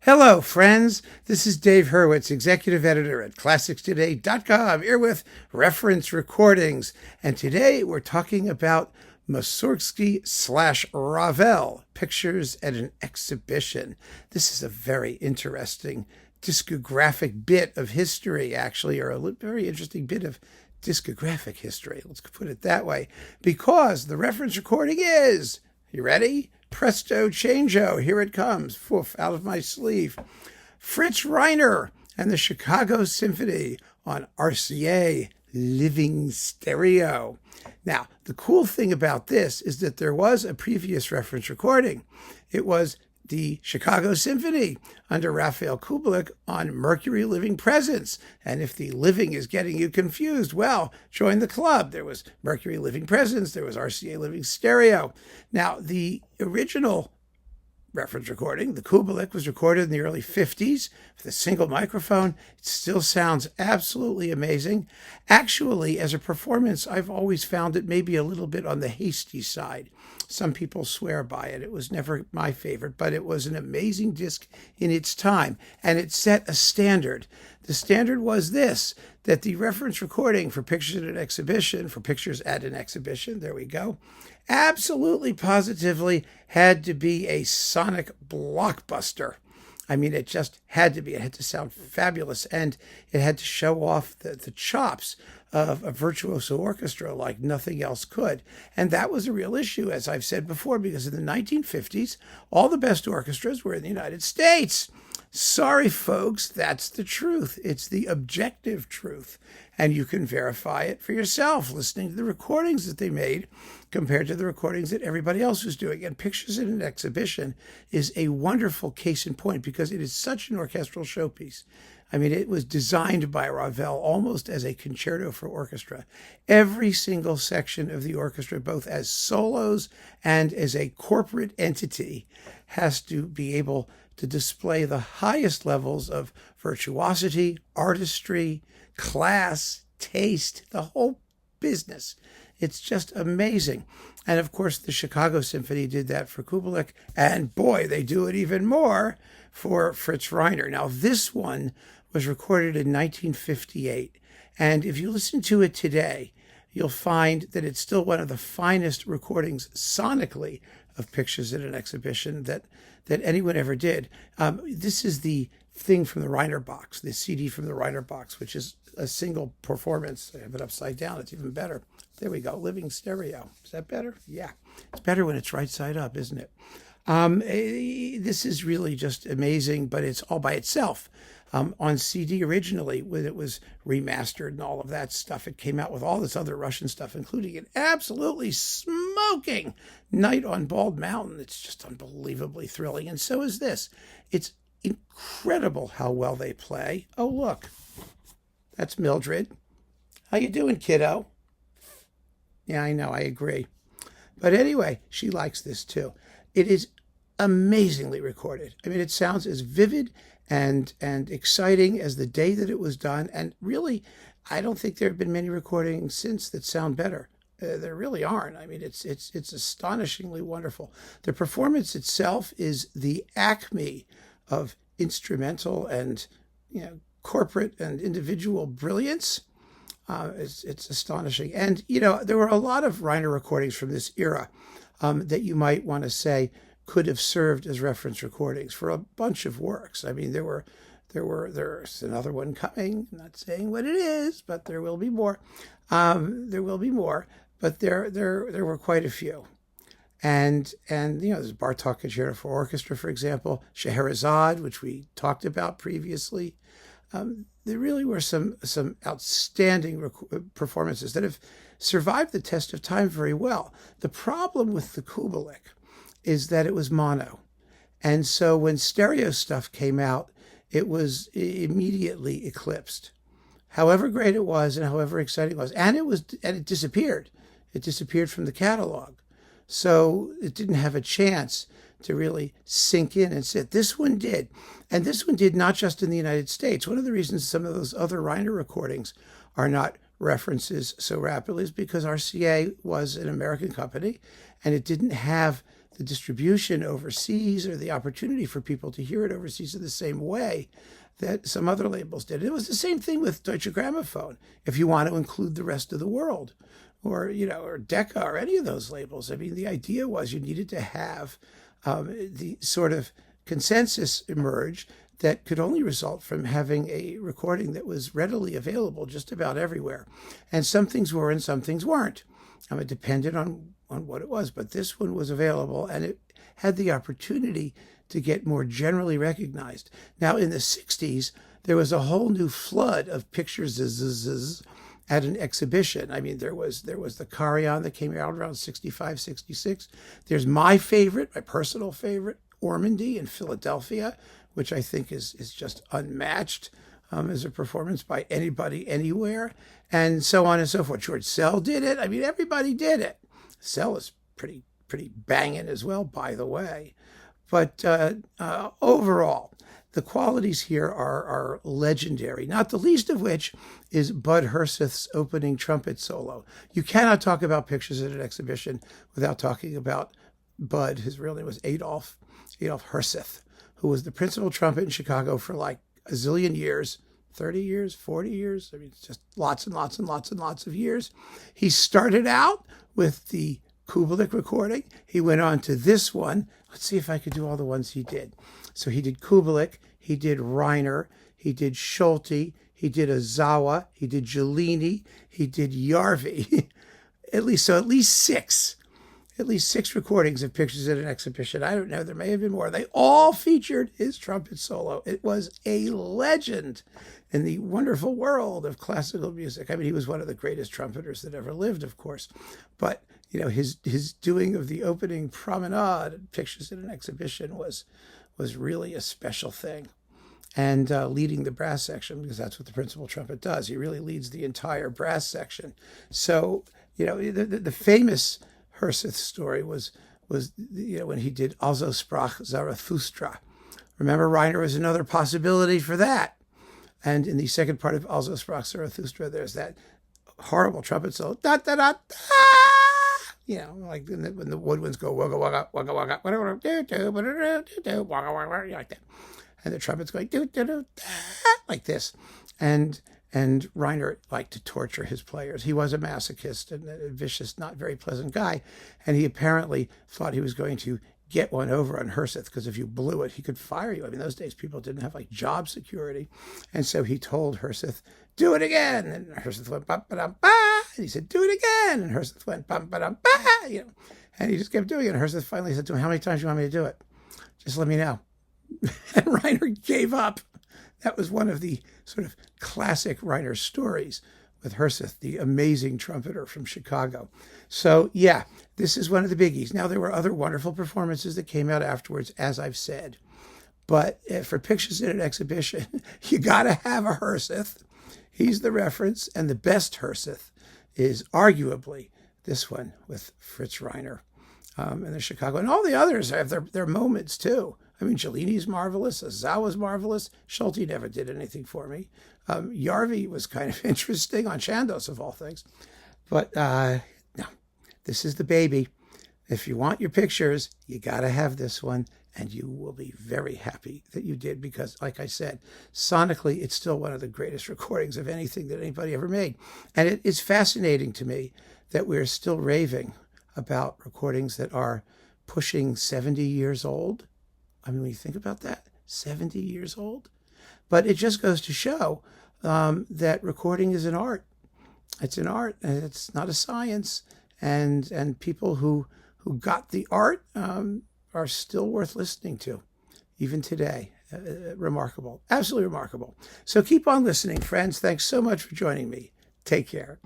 Hello, friends. This is Dave Hurwitz, executive editor at ClassicsToday.com, here with reference recordings. And today we're talking about Mussorgsky/Ravel, Pictures at an Exhibition. This is a very interesting discographic bit of history, actually, or a very interesting bit of discographic history. Let's put it that way, because the reference recording is, you ready? Presto changeo, here it comes, woof, out of my sleeve. Fritz Reiner and the Chicago Symphony on RCA Living Stereo. Now, the cool thing about this is that there was a previous reference recording. It was the Chicago Symphony under Rafael Kubelik on Mercury Living Presence. And if the living is getting you confused, well, join the club. There was Mercury Living Presence, there was RCA Living Stereo. Now, the original reference recording, the Kubelik, was recorded in the early 50s with a single microphone. It still sounds absolutely amazing. Actually, as a performance, I've always found it maybe a little bit on the hasty side. Some people swear by it. It was never my favorite, but it was an amazing disc in its time, and it set a standard. The standard was this, that the reference recording for Pictures at an Exhibition, there we go, absolutely positively had to be a sonic blockbuster. I mean, it just had to be. It had to sound fabulous, and it had to show off the chops of a virtuoso orchestra like nothing else could. And that was a real issue, as I've said before, because in the 1950s, all the best orchestras were in the United States. Sorry, folks, that's the truth. It's the objective truth. And you can verify it for yourself, listening to the recordings that they made compared to the recordings that everybody else was doing. And Pictures at an Exhibition is a wonderful case in point because it is such an orchestral showpiece. I mean, it was designed by Ravel almost as a concerto for orchestra. Every single section of the orchestra, both as solos and as a corporate entity, has to be able to display the highest levels of virtuosity, artistry, class, taste, the whole business. It's just amazing. And of course, the Chicago Symphony did that for Kubelik, and boy, they do it even more for Fritz Reiner. Now, this one was recorded in 1958, and if you listen to it today, you'll find that it's still one of the finest recordings sonically of Pictures at an Exhibition that anyone ever did. This is the thing from the Reiner box, the CD from the Reiner box, which is a single performance. I have it upside down. It's even better. There we go. Living stereo. Is that better? Yeah. It's better when it's right side up, isn't it? This is really just amazing, but it's all by itself. On CD originally, when it was remastered and all of that stuff, it came out with all this other Russian stuff, including an absolutely smoking Night on Bald Mountain. It's just unbelievably thrilling. And so is this. It's incredible how well they play. Oh, look, that's Mildred. How you doing, kiddo? Yeah, I know, I agree. But anyway, she likes this too. It is amazingly recorded. I mean, it sounds as vivid and exciting as the day that it was done. And really, I don't think there have been many recordings since that sound better. There really aren't. I mean, it's astonishingly wonderful. The performance itself is the acme of instrumental and corporate and individual brilliance. It's astonishing. And there were a lot of Reiner recordings from this era that you might want to say could have served as reference recordings for a bunch of works. I mean, there's another one coming. I'm not saying what it is, but there will be more. There will be more, but there were quite a few. And there's Bartók Concerto for Orchestra, for example, Scheherazade, which we talked about previously. There really were some outstanding performances that have survived the test of time very well. The problem with the Kubelik is that it was mono. And so when stereo stuff came out, it was immediately eclipsed. However great it was and however exciting it was. And it disappeared. It disappeared from the catalog. So it didn't have a chance to really sink in and sit. This one did. And this one did not just in the United States. One of the reasons some of those other Reiner recordings are not references so rapidly is because RCA was an American company and it didn't have the distribution overseas or the opportunity for people to hear it overseas in the same way that some other labels did. It was the same thing with Deutsche Grammophon, if you want to include the rest of the world, or, or Decca or any of those labels. I mean, the idea was you needed to have the sort of consensus emerge that could only result from having a recording that was readily available just about everywhere. And some things were and some things weren't. It depended on what it was, but this one was available, and it had the opportunity to get more generally recognized. Now, in the 60s, there was a whole new flood of pictures at an exhibition. I mean, there was the Carillon that came out around 65, 66. There's my favorite, my personal favorite, Ormandy in Philadelphia, which I think is just unmatched as a performance by anybody, anywhere, and so on and so forth. George Sell did it. I mean, everybody did it. Sell is pretty banging as well, by the way. But overall, the qualities here are legendary, not the least of which is Bud Herseth's opening trumpet solo. You cannot talk about pictures at an exhibition without talking about Bud. His real name was Adolf Herseth, who was the principal trumpet in Chicago for like a zillion years, 30 years, 40 years. I mean, it's just lots and lots and lots and lots of years. He started out with the Kubelik recording. He went on to this one. Let's see if I could do all the ones he did. So he did Kubelik, he did Reiner, he did Schulte, he did Ozawa, he did Giulini, he did Järvi. at least six recordings of pictures at an exhibition. I don't know, there may have been more. They all featured his trumpet solo. It was a legend in the wonderful world of classical music. I mean, he was one of the greatest trumpeters that ever lived, of course. But, his doing of the opening promenade, pictures at an exhibition, was really a special thing. And leading the brass section, because that's what the principal trumpet does. He really leads the entire brass section. So, the famous Herseth story was when he did Also sprach Zarathustra. Remember, Reiner was another possibility for that. And in the second part of Also sprach Zarathustra, there's that horrible trumpet solo, da da da da. Like when the woodwinds go wugga wugga wugga wugga wugga wugga wugga like that, and the trumpet's going do do do like this, and Reiner liked to torture his players. He was a masochist and a vicious, not very pleasant guy, and he apparently thought he was going to get one over on Herseth, because if you blew it, he could fire you. I mean, those days people didn't have like job security, and so he told Herseth, "Do it again," and Herseth went bum ba dum ba, and he said, "Do it again," and Herseth went bum ba dum ba, and he just kept doing it. And Herseth finally said to him, "How many times do you want me to do it? Just let me know." And Reiner gave up. That was one of the sort of classic Reiner stories with Herseth, the amazing trumpeter from Chicago. So, yeah, this is one of the biggies. Now, there were other wonderful performances that came out afterwards, as I've said. But for pictures in an exhibition, you got to have a Herseth. He's the reference, and the best Herseth is arguably this one with Fritz Reiner in the Chicago. And all the others have their moments, too. I mean, Giulini's marvelous. Ozawa's marvelous. Schulte never did anything for me. Järvi was kind of interesting on Chandos, of all things. But no, this is the baby. If you want your pictures, you got to have this one, and you will be very happy that you did, because, like I said, sonically, it's still one of the greatest recordings of anything that anybody ever made. And it is fascinating to me that we're still raving about recordings that are pushing 70 years old. I mean, when you think about that, 70 years old. But it just goes to show that recording is an art. It's an art, and it's not a science. And people who got the art are still worth listening to, even today. Remarkable, absolutely remarkable. So keep on listening, friends. Thanks so much for joining me. Take care.